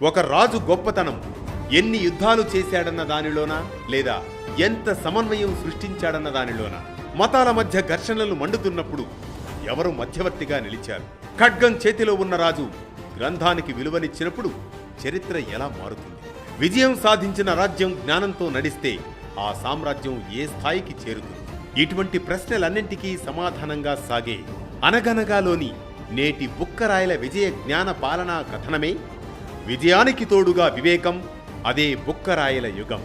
ఒక రాజు గొప్పతనం ఎన్ని యుద్ధాలు చేశాడన్న దానిలోనా, లేదా ఎంత సమన్వయం సృష్టించాడన్న దానిలోనా? మతాల మధ్య ఘర్షణలు మండుతున్నప్పుడు ఎవరు మధ్యవర్తిగా నిలిచారు? ఖడ్గం చేతిలో ఉన్న రాజు గ్రంథానికి విలువనిచ్చినప్పుడు చరిత్ర ఎలా మారుతుంది? విజయం సాధించిన రాజ్యం జ్ఞానంతో నడిస్తే ఆ సామ్రాజ్యం ఏ స్థాయికి చేరుతుంది? ఇటువంటి ప్రశ్నలన్నింటికీ సమాధానంగా సాగే అనగనగాలోని నేటి బుక్కరాయల విజయ జ్ఞాన పాలనా కథనమే విజయానికి తోడుగా వివేకం, అదే బుక్కరాయల యుగం.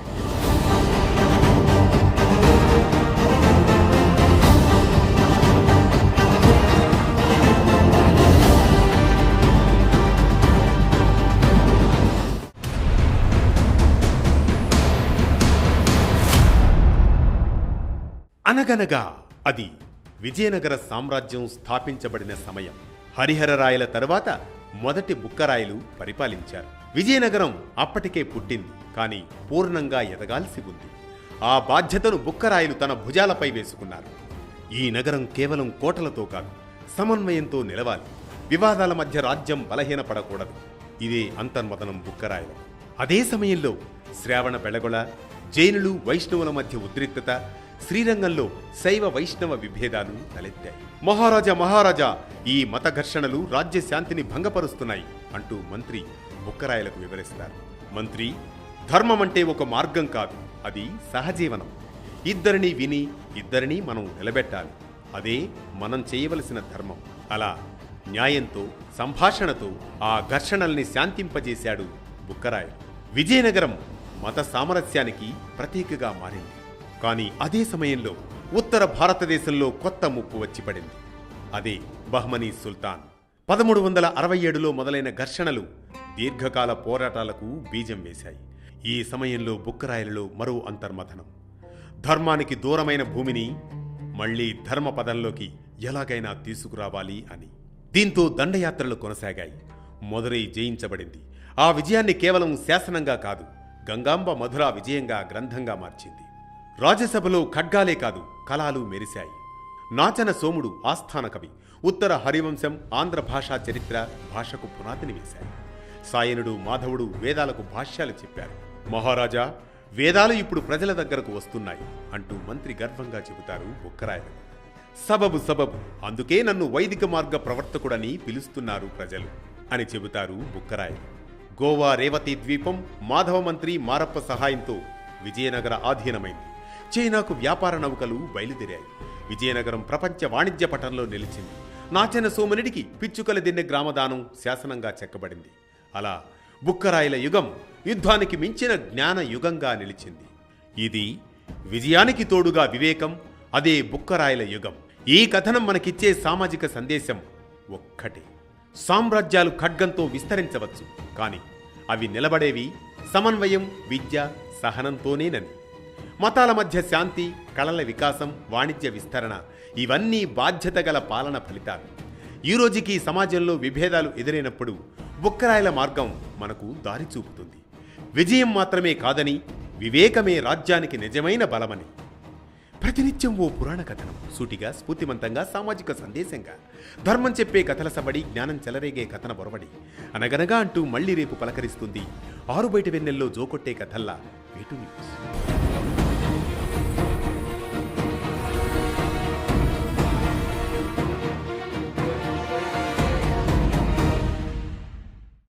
అనగనగా అది విజయనగర సామ్రాజ్యం స్థాపించబడిన సమయం. హరిహరరాయల తరువాత మొదటి బుక్కరాయలు పరిపాలించారు. విజయనగరం అప్పటికే పుట్టింది, కానీ పూర్ణంగా ఎదగాల్సి ఉంది. ఆ బాధ్యతను బుక్కరాయలు తన భుజాలపై వేసుకున్నారు. ఈ నగరం కేవలం కోటలతో కాదు, సమన్వయంతో నిలవాలి. వివాదాల మధ్య రాజ్యం బలహీనపడకూడదు. ఇదే అంతర్మదనం బుక్కరాయలు. అదే సమయంలో శ్రావణ బెళగొళ, జైనులు వైష్ణవుల మధ్య ఉద్రిక్తత, శ్రీరంగంలో శైవ వైష్ణవ విభేదాలు తలెత్తాయి. మహారాజా, ఈ మత ఘర్షణలు రాజ్య శాంతిని భంగపరుస్తున్నాయి అంటూ మంత్రి బుక్కరాయలకు వివరిస్తారు. మంత్రి, ధర్మం అంటే ఒక మార్గం కాదు, అది సహజీవనం. ఇద్దరినీ విని ఇద్దరినీ మనం నిలబెట్టాలి. అదే మనం చేయవలసిన ధర్మం. అలా న్యాయంతో, సంభాషణతో ఆ ఘర్షణల్ని శాంతింపజేశాడు బుక్కరాయలు. విజయనగరం మత సామరస్యానికి ప్రతీకగా మారింది. కానీ అదే సమయంలో ఉత్తర భారతదేశంలో కొత్త ముప్పు వచ్చి పడింది. అదే బహ్మనీ సుల్తాన్. 1367లో మొదలైన ఘర్షణలు దీర్ఘకాల పోరాటాలకు బీజం వేశాయి. ఈ సమయంలో బుక్కరాయలలో మరో అంతర్మథనం. ధర్మానికి దూరమైన భూమిని మళ్లీ ధర్మపదంలోకి ఎలాగైనా తీసుకురావాలి అని. దీంతో దండయాత్రలు కొనసాగాయి. మదురై జయించబడింది. ఆ విజయాన్ని కేవలం శాసనంగా కాదు, గంగాంబ మధుర విజయంగా గ్రంథంగా మార్చింది. రాజ్యసభలో ఖడ్గాలే కాదు, కళాలు మెరిశాయి. నాచన సోముడు ఆస్థాన కవి. ఉత్తర హరివంశం, ఆంధ్ర భాషా చరిత్ర భాషకు పునాదిని వేశాయి. సాయనుడు, మాధవుడు వేదాలకు భాష్యాలు చెప్పారు. మహారాజా, వేదాలు ఇప్పుడు ప్రజల దగ్గరకు వస్తున్నాయి అంటూ మంత్రి గర్వంగా చెబుతారు బుక్కరాయలు. సబబు, అందుకే నన్ను వైదిక మార్గ ప్రవర్తకుడని పిలుస్తున్నారు ప్రజలు అని చెబుతారు బుక్కరాయలు. గోవా రేవతి ద్వీపం మాధవ మంత్రి మారప్ప సహాయంతో విజయనగర ఆధీనమైంది. చైనాకు వ్యాపార నౌకలు బయలుదేరాయి. విజయనగరం ప్రపంచ వాణిజ్య పటంలో నిలిచింది. నాచన సోమనుడికి పిచ్చుకల దిన్నె గ్రామదానం శాసనంగా చెక్కబడింది. అలా బుక్కరాయల యుగం యుద్ధానికి మించిన జ్ఞాన యుగంగా నిలిచింది. ఇది విజయానికి తోడుగా వివేకం, అదే బుక్కరాయల యుగం. ఈ కథనం మనకిచ్చే సామాజిక సందేశం ఒక్కటే: సామ్రాజ్యాలు ఖడ్గంతో విస్తరించవచ్చు, కానీ అవి నిలబడేవి సమన్వయం, విద్య, సహనంతోనేనని. మతాల మధ్య శాంతి, కళల వికాసం, వాణిజ్య విస్తరణ ఇవన్నీ బాధ్యత గల పాలన ఫలితాలు. ఈ రోజుకి సమాజంలో విభేదాలు ఎదురైనప్పుడు బుక్కరాయల మార్గం మనకు దారి చూపుతుంది. విజయం మాత్రమే కాదని, వివేకమే రాజ్యానికి నిజమైన బలమని. ప్రతినిత్యం ఓ పురాణ కథనం, సూటిగా, స్ఫూర్తిమంతంగా, సామాజిక సందేశంగా, ధర్మం చెప్పే కథల సబడి, జ్ఞానం చెలరేగే కథన బొరవడి. అనగనగా అంటూ మళ్లీ రేపు పలకరిస్తుంది ఆరుబయట వెన్నెల్లో జోకొట్టే కథల్లా వేటు న్యూస్.